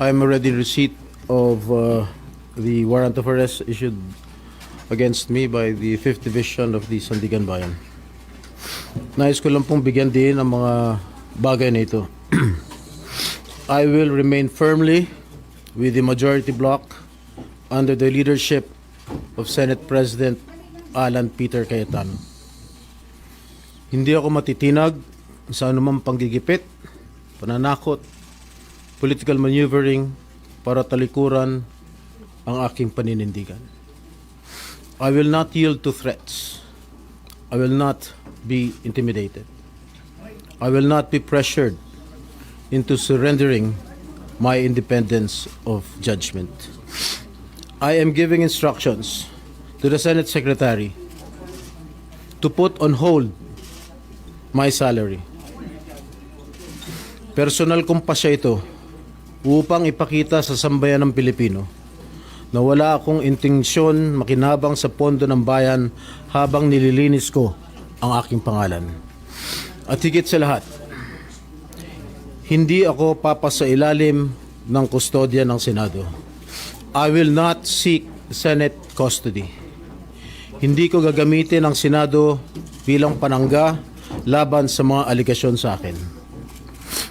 I'm already in receipt of the warrant of arrest issued against me by the 5th Division of the Sandigan Bayan. Nais ko lang pong bigyan din ang mga bagay na ito. I will remain firmly with the majority bloc under the leadership of Senate President Alan Peter Cayetano. Hindi ako matitinag sa anumang panggigipit, pananakot, political maneuvering para talikuran ang aking paninindigan. I will not yield to threats. I will not be intimidated. I will not be pressured into surrendering my independence of judgment. I am giving instructions to the Senate Secretary to put on hold my salary. Personal kong pasya ito upang ipakita sa sambayan ng Pilipino na wala akong intensyon makinabang sa pondo ng bayan habang nililinis ko ang aking pangalan. At higit sa lahat, hindi ako papasailalim ng kustodya ng Senado. I will not seek Senate custody. Hindi ko gagamitin ang Senado bilang panangga laban sa mga aligasyon sa akin.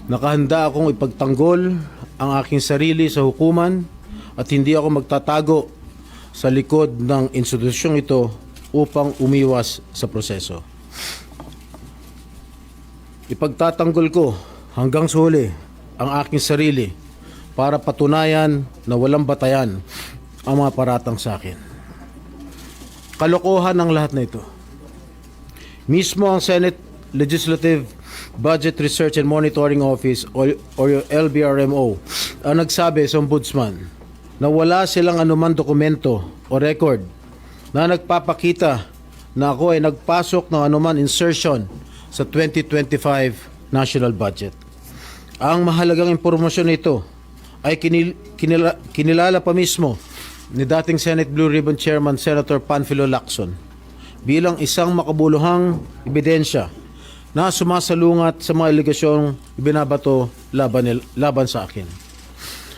Nakahanda akong ipagtanggol ang aking sarili sa hukuman at hindi ako magtatago sa likod ng institusyong ito upang umiwas sa proseso. Ipagtatanggol ko hanggang sa huli ang aking sarili para patunayan na walang batayan ang mga paratang sa akin. Kalokohan ang lahat na ito. Mismo ang Senate Legislative Budget Research and Monitoring Office or yung LBRMO ang nagsabi sa ombudsman na wala silang anumang dokumento o record na nagpapakita na ako ay nagpasok ng anuman insertion sa 2025 national budget. Ang mahalagang impormasyon nito ay kinilala pa mismo ni dating Senate Blue Ribbon Chairman Senator Panfilo Lacson bilang isang makabuluhang ebidensya na sumasalungat sa mga aligasyong ibinabato laban sa akin.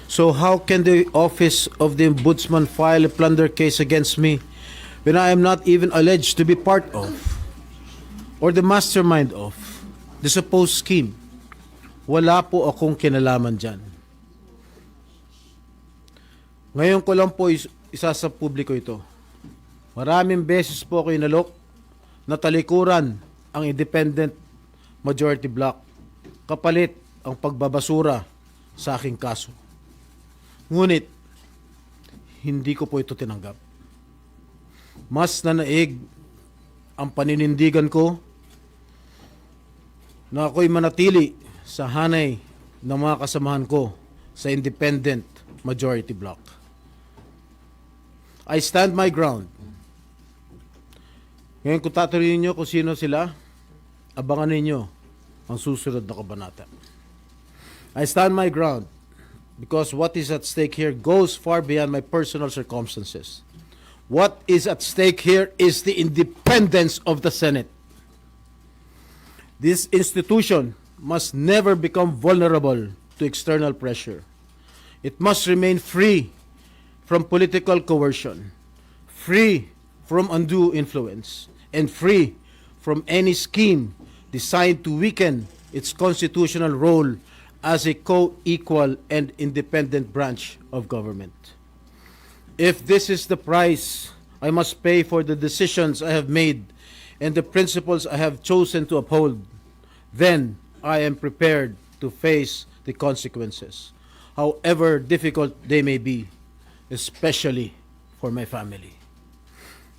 So how can the office of the Ombudsman file a plunder case against me when I am not even alleged to be part of or the mastermind of the supposed scheme? Wala po akong kinalaman dyan. Ngayon ko lang po isa sa publiko ito. Maraming beses po ako inalok na talikuran ang independent majority bloc kapalit ang pagbabasura sa aking kaso. Ngunit, hindi ko po ito tinanggap. Mas nanaig ang paninindigan ko na ako'y manatili sa hanay ng mga kasamahan ko sa independent majority bloc. I stand my ground. Ngayon kung tatanungin niyo kung sino sila, abangan ninyo ang susunod na kabanata. I stand my ground because what is at stake here goes far beyond my personal circumstances. What is at stake here is the independence of the Senate. This institution must never become vulnerable to external pressure. It must remain free from political coercion, free from undue influence, and free from any scheme designed to weaken its constitutional role as a co-equal and independent branch of government. If this is the price I must pay for the decisions I have made and the principles I have chosen to uphold, then I am prepared to face the consequences, however difficult they may be, especially for my family.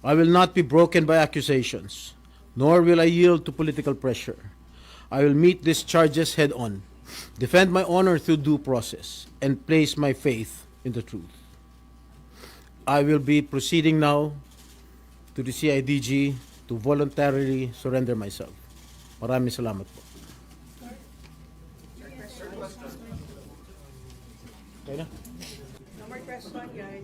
I will not be broken by accusations, nor will I yield to political pressure. I will meet these charges head on, defend my honor through due process, and place my faith in the truth. I will be proceeding now to the CIDG to voluntarily surrender myself. Maraming salamat po. Okay na? No more question, guys.